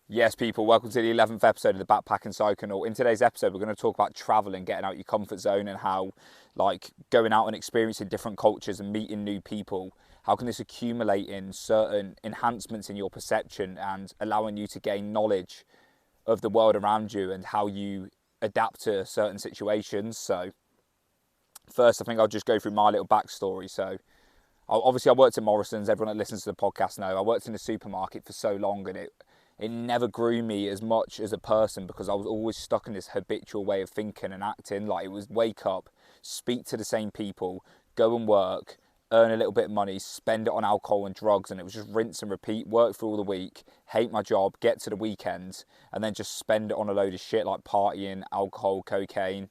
Yes, people, welcome to the 11th episode of the Backpacking Psychonaut. In today's episode, we're going to talk about travel and getting out your comfort zone and how, going out and experiencing different cultures and meeting new people, how can this accumulate in certain enhancements in your perception and allowing you to gain knowledge of the world around you and how you adapt to certain situations. So, first, I think I'll just go through my little backstory. So, obviously, I worked at Morrison's. Everyone that listens to the podcast know I worked in the supermarket for so long, and it never grew me as much as a person because I was always stuck in this habitual way of thinking and acting. Like, it was wake up, speak to the same people, go and work, earn a little bit of money, spend it on alcohol and drugs, and it was just rinse and repeat, work for all the week, hate my job, get to the weekends, and then just spend it on a load of shit like partying, alcohol, cocaine.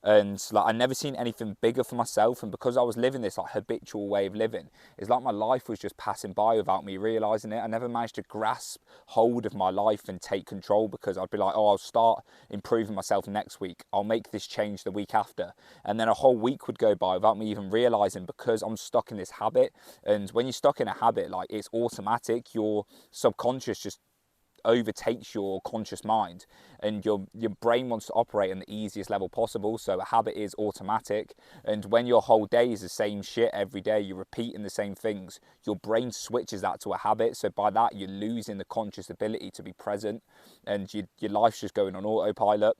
And I never seen anything bigger for myself, and because I was living this habitual way of living, it's like my life was just passing by without me realizing it. I never managed to grasp hold of my life and take control, because I'd be like, oh, I'll start improving myself next week, I'll make this change the week after, and then a whole week would go by without me even realizing, because I'm stuck in this habit. And when you're stuck in a habit, it's automatic. Your subconscious just overtakes your conscious mind, and your brain wants to operate on the easiest level possible. So a habit is automatic, and when your whole day is the same shit every day, you're repeating the same things, your brain switches that to a habit. So by that, you're losing the conscious ability to be present, and your life's just going on autopilot.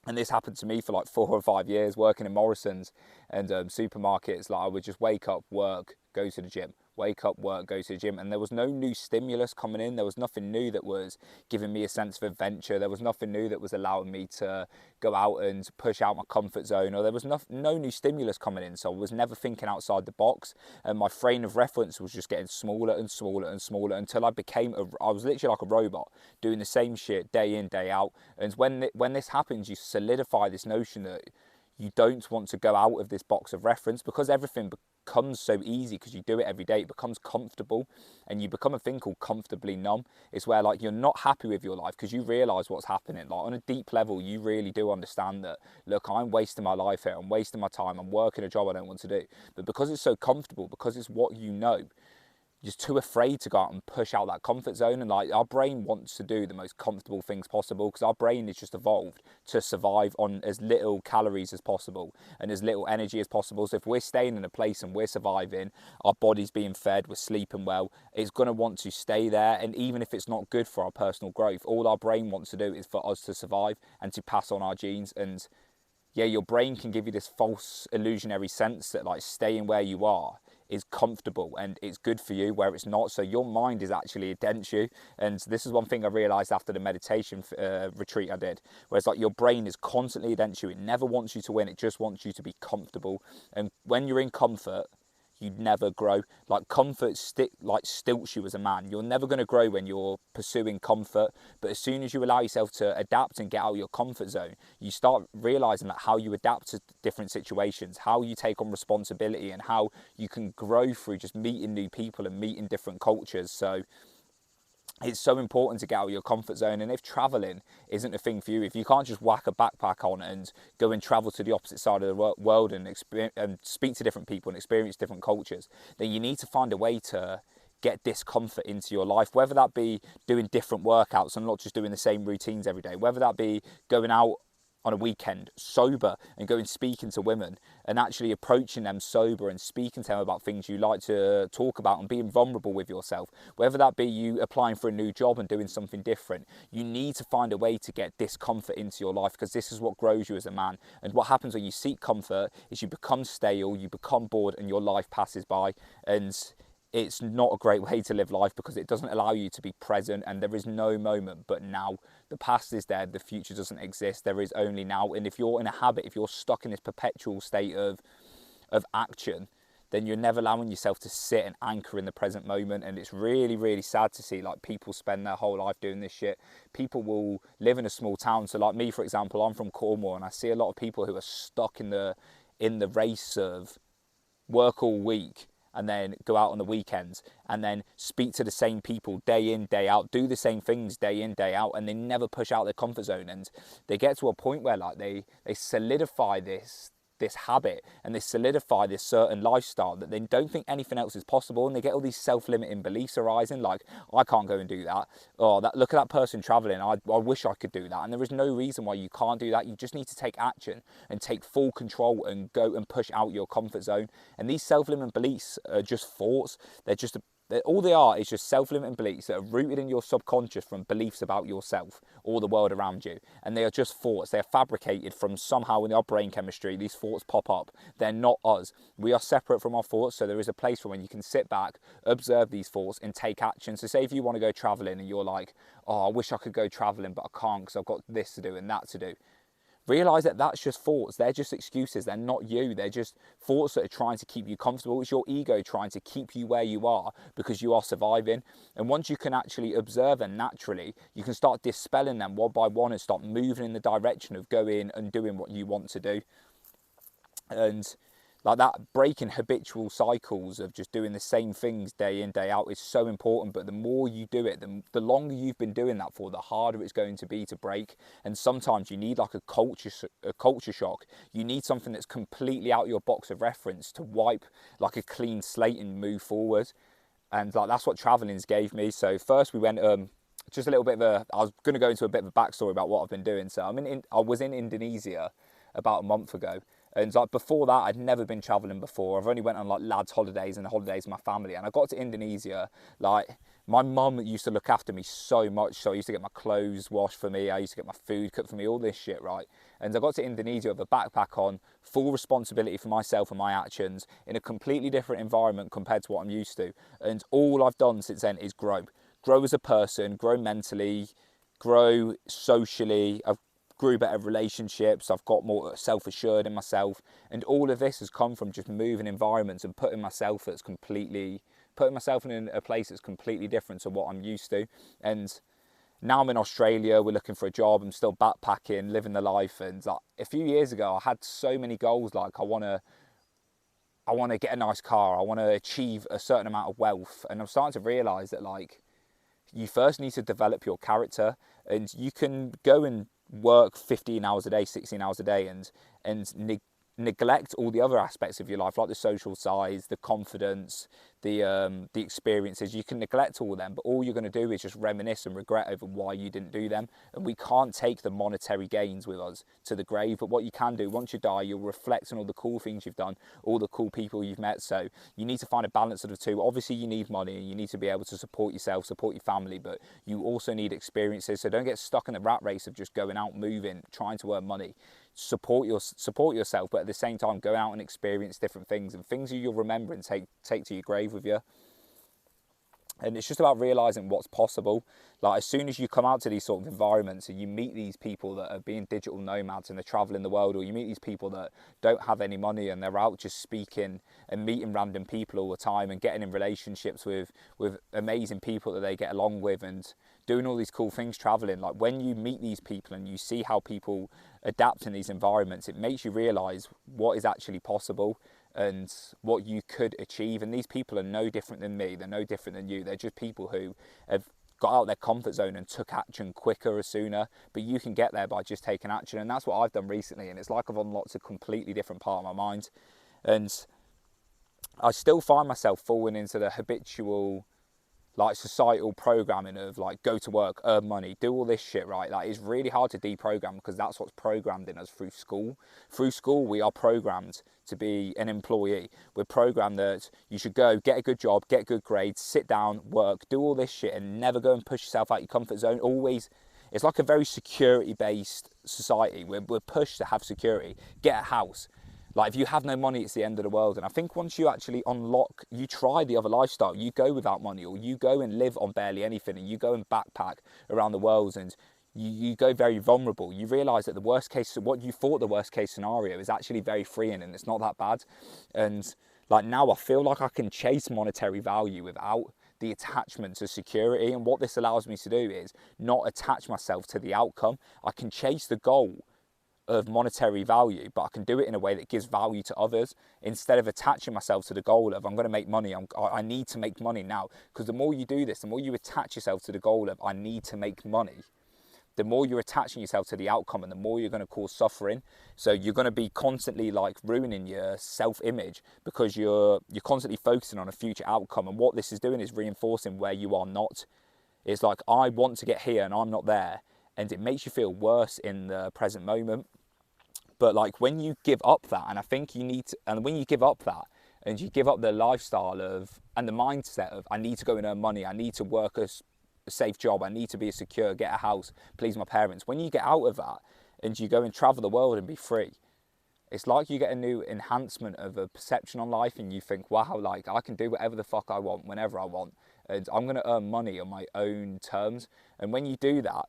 And this happened to me for 4 or 5 years working in Morrison's and supermarkets. I would just wake up, work, go to the gym, wake up, work, go to the gym, and there was no new stimulus coming in. There was nothing new that was giving me a sense of adventure. There was nothing new that was allowing me to go out and push out my comfort zone, or there was no new stimulus coming in. So I was never thinking outside the box, and my frame of reference was just getting smaller and smaller and smaller until I was literally like a robot doing the same shit day in, day out. And when this happens, you solidify this notion that you don't want to go out of this box of reference, because everything becomes so easy because you do it every day. It becomes comfortable, and you become a thing called comfortably numb. It's where you're not happy with your life because you realize what's happening. On a deep level, you really do understand that, look, I'm wasting my life here, I'm wasting my time, I'm working a job I don't want to do. But because it's so comfortable, because it's what you know, just too afraid to go out and push out that comfort zone. And our brain wants to do the most comfortable things possible, because our brain is just evolved to survive on as little calories as possible and as little energy as possible. So if we're staying in a place and we're surviving, our body's being fed, we're sleeping well, it's going to want to stay there. And even if it's not good for our personal growth, all our brain wants to do is for us to survive and to pass on our genes. And yeah, your brain can give you this false illusionary sense that staying where you are is comfortable and it's good for you, where it's not. So your mind is actually against you. And this is one thing I realized after the meditation retreat I did, where it's your brain is constantly against you. It never wants you to win, it just wants you to be comfortable. And when you're in comfort, you'd never grow. Comfort stilts you as a man. You're never going to grow when you're pursuing comfort. But as soon as you allow yourself to adapt and get out of your comfort zone, you start realizing how you adapt to different situations, how you take on responsibility, and how you can grow through just meeting new people and meeting different cultures. So it's so important to get out of your comfort zone. And if traveling isn't a thing for you, if you can't just whack a backpack on and go and travel to the opposite side of the world and speak to different people and experience different cultures, then you need to find a way to get discomfort into your life, whether that be doing different workouts and not just doing the same routines every day, whether that be going out on a weekend sober and going speaking to women and actually approaching them sober and speaking to them about things you like to talk about and being vulnerable with yourself, whether that be you applying for a new job and doing something different. You need to find a way to get discomfort into your life, because this is what grows you as a man. And what happens when you seek comfort is you become stale, you become bored, and your life passes by. And it's not a great way to live life, because it doesn't allow you to be present, and there is no moment but now. The past is dead, the future doesn't exist, there is only now. And if you're in a habit, if you're stuck in this perpetual state of action, then you're never allowing yourself to sit and anchor in the present moment. And it's really, really sad to see people spend their whole life doing this shit. People will live in a small town. So me, for example, I'm from Cornwall, and I see a lot of people who are stuck in the race of work all week and then go out on the weekends and then speak to the same people day in, day out, do the same things day in, day out, and they never push out their comfort zone. And they get to a point where they solidify this this habit, and they solidify this certain lifestyle that they don't think anything else is possible, and they get all these self-limiting beliefs arising, like, I can't go and do that, or that, look at that person traveling, I wish I could do that. And there is no reason why you can't do that. You just need to take action and take full control and go and push out your comfort zone. And these self-limiting beliefs are just thoughts. All they are is just self-limiting beliefs that are rooted in your subconscious from beliefs about yourself or the world around you. And they are just thoughts. They are fabricated from somehow in our brain chemistry. These thoughts pop up. They're not us. We are separate from our thoughts. So there is a place for when you can sit back, observe these thoughts and take action. So say if you want to go traveling and you're like, oh, I wish I could go traveling, but I can't because I've got this to do and that to do. Realise that that's just thoughts. They're just excuses. They're not you. They're just thoughts that are trying to keep you comfortable. It's your ego trying to keep you where you are because you are surviving. And once you can actually observe them naturally, you can start dispelling them one by one and start moving in the direction of going and doing what you want to do. And like that, breaking habitual cycles of just doing the same things day in, day out is so important. But the more you do it, the longer you've been doing that for, the harder it's going to be to break. And sometimes you need like a culture shock. You need something that's completely out your box of reference to wipe like a clean slate and move forward. And like that's what traveling's gave me. So first we went just a little bit of I was going to go into a bit of a backstory about what I've been doing. So I was in Indonesia about a month ago. And like before that, I'd never been traveling before. I've only went on like lads holidays and holidays with my family. And I got to Indonesia, like my mum used to look after me so much. So I used to get my clothes washed for me. I used to get my food cooked for me, all this shit, right? And I got to Indonesia with a backpack on, full responsibility for myself and my actions in a completely different environment compared to what I'm used to. And all I've done since then is grow. Grow as a person, grow mentally, grow socially. I've grew better relationships, I've got more self-assured in myself, and all of this has come from just moving environments and putting myself in a place that's completely different to what I'm used to. And now I'm in Australia, we're looking for a job, I'm still backpacking, living the life. And like a few years ago I had so many goals, like I want to get a nice car, I want to achieve a certain amount of wealth. And I'm starting to realise that like you first need to develop your character, and you can go and work 15 hours a day, 16 hours a day and neglect all the other aspects of your life, like the social side, the confidence, the experiences. You can neglect all of them, but all you're going to do is just reminisce and regret over why you didn't do them. And we can't take the monetary gains with us to the grave, but what you can do, once you die, you'll reflect on all the cool things you've done, all the cool people you've met. So you need to find a balance of the two. Obviously you need money and you need to be able to support yourself, support your family, but you also need experiences. So don't get stuck in the rat race of just going out, moving, trying to earn money. Support yourself, but at the same time go out and experience different things, and things you'll remember and take to your grave with you. And it's just about realising what's possible. Like as soon as you come out to these sort of environments and you meet these people that are being digital nomads and they're travelling the world, or you meet these people that don't have any money and they're out just speaking and meeting random people all the time and getting in relationships with amazing people that they get along with and doing all these cool things travelling. Like when you meet these people and you see how people adapt in these environments, it makes you realise what is actually possible and what you could achieve. And these people are no different than me, they're no different than you. They're just people who have got out of their comfort zone and took action quicker or sooner. But you can get there by just taking action, and that's what I've done recently. And it's like I've unlocked a completely different part of my mind, and I still find myself falling into the habitual like societal programming of like go to work, earn money, do all this shit, right? Like it's really hard to deprogram because that's what's programmed in us through school. Through school we are programmed to be an employee. We're programmed that you should go get a good job, get good grades, sit down, work, do all this shit and never go and push yourself out your comfort zone. Always, it's like a very security based society. We're pushed to have security, get a house. Like if you have no money, it's the end of the world. And I think once you actually unlock, you try the other lifestyle, you go without money, or you go and live on barely anything, and you go and backpack around the world, and you go very vulnerable. You realise that the worst case, what you thought the worst case scenario is actually very freeing, and it's not that bad. And like now I feel like I can chase monetary value without the attachment to security. And what this allows me to do is not attach myself to the outcome. I can chase the goal of monetary value, but I can do it in a way that gives value to others instead of attaching myself to the goal of I'm going to make money, I need to make money now. Because the more you do this, the more you attach yourself to the goal of I need to make money, the more you're attaching yourself to the outcome and the more you're going to cause suffering. So you're going to be constantly like ruining your self-image because you're constantly focusing on a future outcome. And what this is doing is reinforcing where you are not. It's like, I want to get here and I'm not there. And it makes you feel worse in the present moment. But like when you give up that, and I think you need to, and when you give up that, and you give up the lifestyle of, and the mindset of, I need to go and earn money, I need to work a safe job, I need to be secure, get a house, please my parents. When you get out of that and you go and travel the world and be free, it's like you get a new enhancement of a perception on life, and you think, wow, like I can do whatever the fuck I want, whenever I want, and I'm going to earn money on my own terms. And when you do that,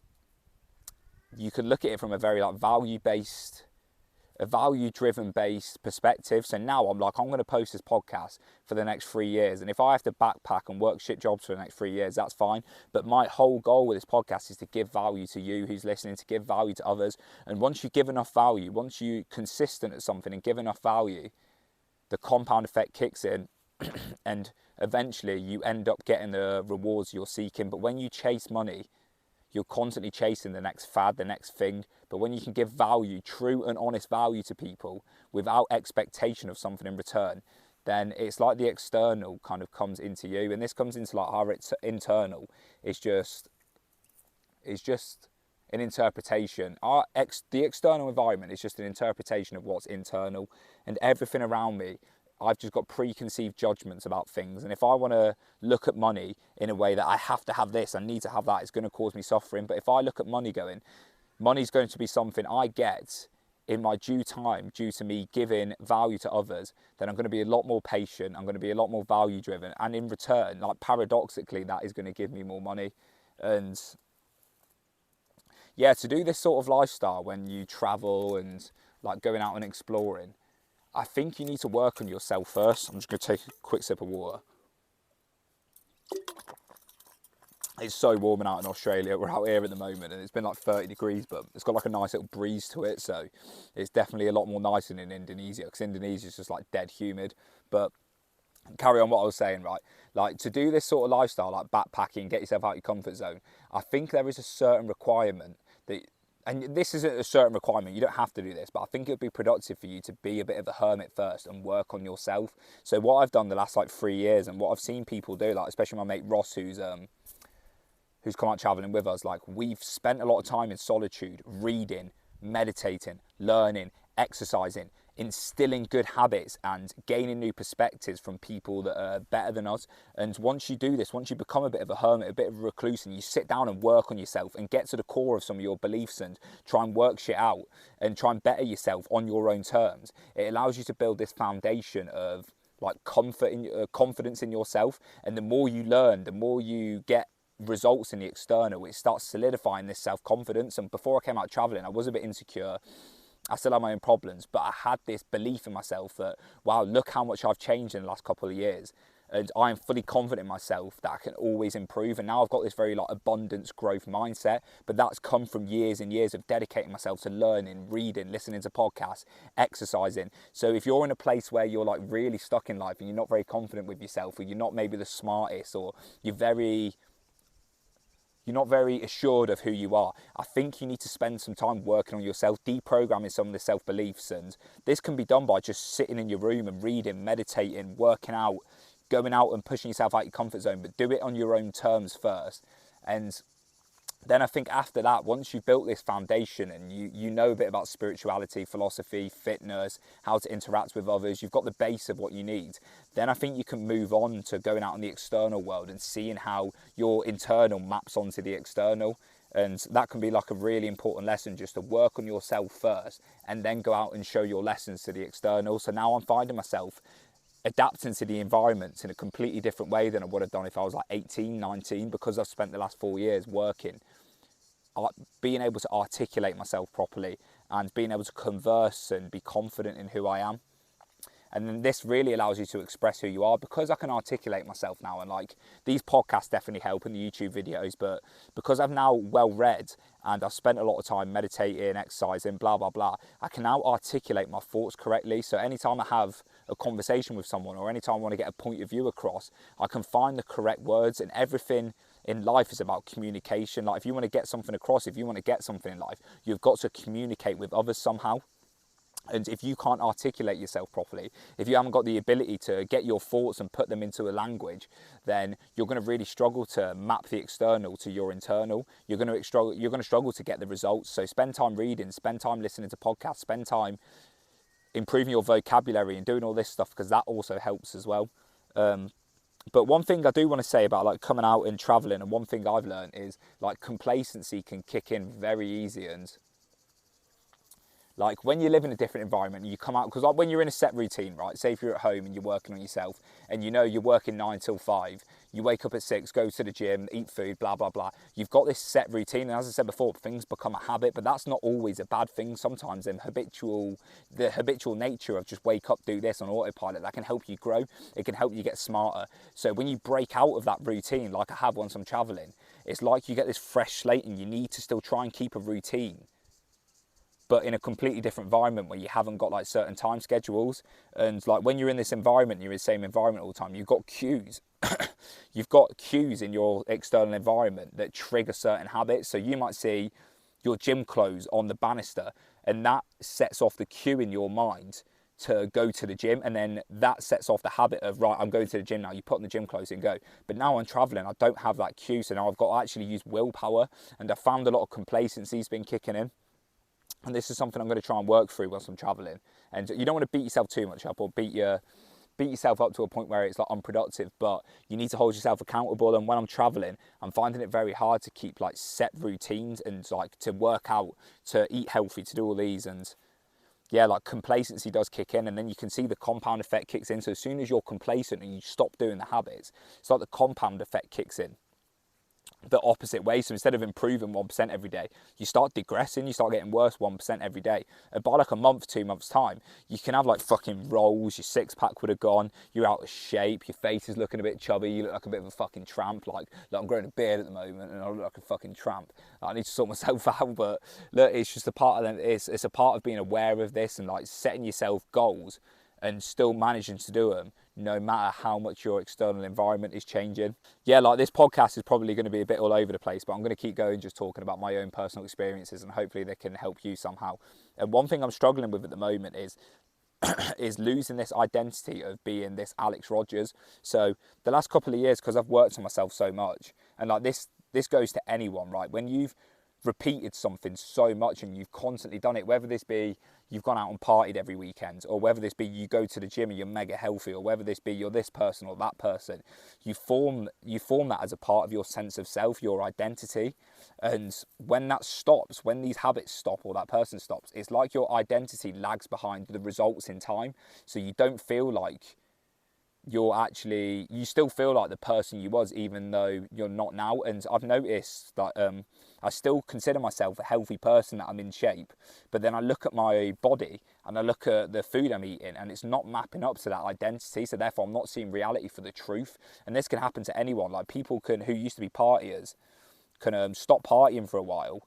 you can look at it from a very like value-driven based perspective. So now I'm like, I'm going to post this podcast for the next 3 years, and if I have to backpack and work shit jobs for the next 3 years, that's fine. But my whole goal with this podcast is to give value to you who's listening, to give value to others. And once you give enough value, once you're consistent at something and give enough value, the compound effect kicks in and eventually you end up getting the rewards you're seeking. But when you chase money, you're constantly chasing the next fad, the next thing. But when you can give value, true and honest value to people without expectation of something in return, then it's like the external kind of comes into you. And this comes into like how it's internal. It's just an interpretation. The external environment is just an interpretation of what's internal. And everything around me, I've just got preconceived judgments about things. And if I want to look at money in a way that I have to have this, I need to have that, it's going to cause me suffering. But if I look at money money's going to be something I get in my due time, due to me giving value to others, then I'm going to be a lot more patient. I'm going to be a lot more value driven. And in return, like paradoxically, that is going to give me more money. And yeah, to do this sort of lifestyle when you travel and like going out and exploring, I think you need to work on yourself first. I'm just going to take a quick sip of water. It's so warm out in Australia. We're out here at the moment and it's been like 30 degrees, but it's got like a nice little breeze to it. So it's definitely a lot more nicer than in Indonesia, because Indonesia is just like dead humid. But carry on what I was saying, right? Like to do this sort of lifestyle, like backpacking, get yourself out of your comfort zone, I think there is a certain requirement that, and this isn't a certain requirement, you don't have to do this, but I think it would be productive for you to be a bit of a hermit first and work on yourself. So what I've done the last like 3 years, and what I've seen people do, like especially my mate Ross, who's come out traveling with us, like we've spent a lot of time in solitude, reading, meditating, learning, exercising, instilling good habits and gaining new perspectives from people that are better than us. And once you do this, once you become a bit of a hermit, a bit of a recluse, and you sit down and work on yourself and get to the core of some of your beliefs and try and work shit out and try and better yourself on your own terms, it allows you to build this foundation of like confidence in yourself. And the more you learn, the more you get results in the external, it starts solidifying this self-confidence. And before I came out traveling, I was a bit insecure. I still have my own problems, but I had this belief in myself that, wow, look how much I've changed in the last couple of years. And I am fully confident in myself that I can always improve. And now I've got this very like abundance growth mindset, but that's come from years and years of dedicating myself to learning, reading, listening to podcasts, exercising. So if you're in a place where you're like really stuck in life and you're not very confident with yourself, or you're not maybe the smartest, or you're not very assured of who you are, I think you need to spend some time working on yourself, deprogramming some of the self-beliefs. And this can be done by just sitting in your room and reading, meditating, working out, going out and pushing yourself out your comfort zone, but do it on your own terms first. And then I think after that, once you've built this foundation and you know a bit about spirituality, philosophy, fitness, how to interact with others, you've got the base of what you need, then I think you can move on to going out in the external world and seeing how your internal maps onto the external. And that can be like a really important lesson, just to work on yourself first and then go out and show your lessons to the external. So now I'm finding myself adapting to the environment in a completely different way than I would have done if I was like 18, 19, because I've spent the last 4 years working, being able to articulate myself properly and being able to converse and be confident in who I am. And then this really allows you to express who you are, because I can articulate myself now. And like these podcasts definitely help, in the YouTube videos, but because I've now well read and I've spent a lot of time meditating, exercising, blah, blah, blah, I can now articulate my thoughts correctly. So anytime I have a conversation with someone, or anytime I want to get a point of view across, I can find the correct words, and everything in life is about communication. Like if you want to get something across, if you want to get something in life, you've got to communicate with others somehow. And if you can't articulate yourself properly, if you haven't got the ability to get your thoughts and put them into a language, then you're going to really struggle to map the external to your internal. You're going to struggle to get the results. So spend time reading, spend time listening to podcasts, spend time improving your vocabulary and doing all this stuff, because that also helps as well. But one thing I do want to say about like coming out and traveling, and one thing I've learned is like complacency can kick in very easy. And like when you live in a different environment, you come out, because like when you're in a set routine, right? Say if you're at home and you're working on yourself and you know you're working 9 till 5, you wake up at 6, go to the gym, eat food, blah, blah, blah. You've got this set routine. And as I said before, things become a habit, but that's not always a bad thing. Sometimes the habitual nature of just wake up, do this on autopilot, that can help you grow. It can help you get smarter. So when you break out of that routine, like I have once I'm traveling, it's like you get this fresh slate and you need to still try and keep a routine, but in a completely different environment where you haven't got like certain time schedules. And like when you're in this environment, you're in the same environment all the time, you've got cues. You've got cues in your external environment that trigger certain habits. So you might see your gym clothes on the banister, and that sets off the cue in your mind to go to the gym, and then that sets off the habit of, right, I'm going to the gym now. You put on the gym clothes and go. But now I'm traveling, I don't have that cue, so now I've got to actually use willpower, and I found a lot of complacency's been kicking in. And this is something I'm going to try and work through once I'm traveling. And you don't want to beat yourself too much up, or beat yourself up to a point where it's like unproductive, but you need to hold yourself accountable. And when I'm traveling, I'm finding it very hard to keep like set routines and like to work out, to eat healthy, to do all these. And yeah, like complacency does kick in, and then you can see the compound effect kicks in. So as soon as you're complacent and you stop doing the habits, it's like the compound effect kicks in the opposite way. So instead of improving 1% every day, you start digressing, you start getting worse 1% every day. And by like a month, 2 months time, you can have like fucking rolls, your 6-pack would have gone, you're out of shape, your face is looking a bit chubby, you look like a bit of a fucking tramp. Like I'm growing a beard at the moment and I look like a fucking tramp. I need to sort myself out, but look, it's just a part of it's a part of being aware of this and like setting yourself goals and still managing to do them, no matter how much your external environment is changing. Yeah, like this podcast is probably going to be a bit all over the place, but I'm going to keep going just talking about my own personal experiences, and hopefully they can help you somehow. And one thing I'm struggling with at the moment is is losing this identity of being this Alex Rogers. So the last couple of years, because I've worked on myself so much, and like this goes to anyone, right? When you've repeated something so much and you've constantly done it, whether this be you've gone out and partied every weekend, or whether this be you go to the gym and you're mega healthy, or whether this be you're this person or that person, you form that as a part of your sense of self, your identity. And when that stops, when these habits stop or that person stops, it's like your identity lags behind the results in time. So you don't feel like you still feel like the person you was, even though you're not now. And I've noticed that I still consider myself a healthy person, that I'm in shape, but then I look at my body and I look at the food I'm eating and it's not mapping up to that identity, so therefore I'm not seeing reality for the truth. And this can happen to anyone. Like people who used to be partiers can stop partying for a while,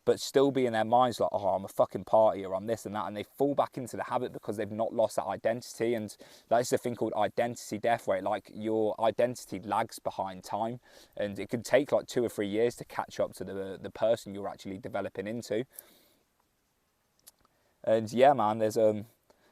but still be in their minds like, oh, I'm a fucking partier, I'm this and that, and they fall back into the habit because they've not lost that identity. And that's a thing called identity death, where like your identity lags behind time, and it can take like 2 or 3 years to catch up to the person you're actually developing into. And yeah, man, there's a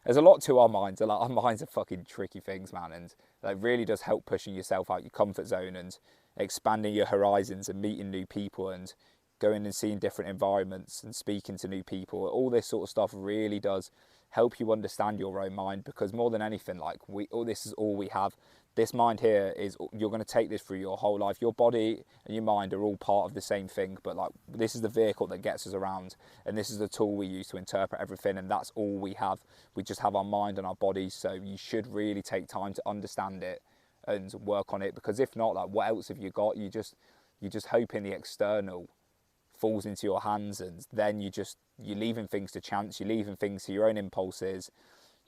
lot to our minds. Like, our minds are fucking tricky things, man, and it really does help pushing yourself out your comfort zone and expanding your horizons and meeting new people and going and seeing different environments and speaking to new people. All this sort of stuff really does help you understand your own mind, because more than anything, like this is all we have. This mind here is, you're going to take this through your whole life. Your body and your mind are all part of the same thing, but like this is the vehicle that gets us around, and this is the tool we use to interpret everything, and that's all we have. We just have our mind and our bodies, so you should really take time to understand it and work on it, because if not, like what else have you got? You just hoping the external falls into your hands, and then you're leaving things to chance, you're leaving things to your own impulses,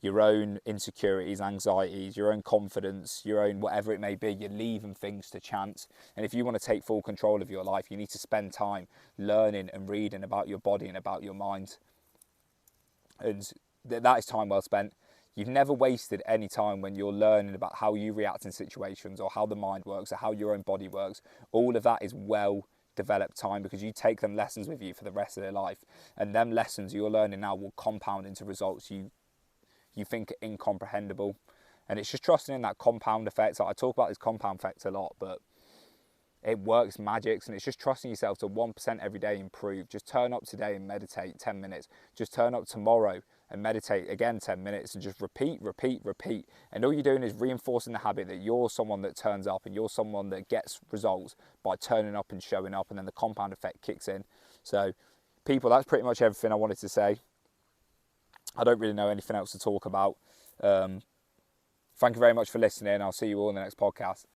your own insecurities, anxieties, your own confidence, your own whatever it may be. You're leaving things to chance. And if you want to take full control of your life, you need to spend time learning and reading about your body and about your mind, and that is time well spent. You've never wasted any time when you're learning about how you react in situations, or how the mind works, or how your own body works. All of that is well developed time, because you take them lessons with you for the rest of their life, and them lessons you're learning now will compound into results you think are incomprehensible. And it's just trusting in that compound effect. I talk about this compound effect a lot, but it works magics, and it's just trusting yourself to 1% every day improve. Just turn up today and meditate 10 minutes. Just turn up tomorrow and meditate again 10 minutes, and just repeat. And all you're doing is reinforcing the habit that you're someone that turns up, and you're someone that gets results by turning up and showing up, and then the compound effect kicks in. So people, that's pretty much everything I wanted to say. I don't really know anything else to talk about. Thank you very much for listening. I'll see you all in the next podcast.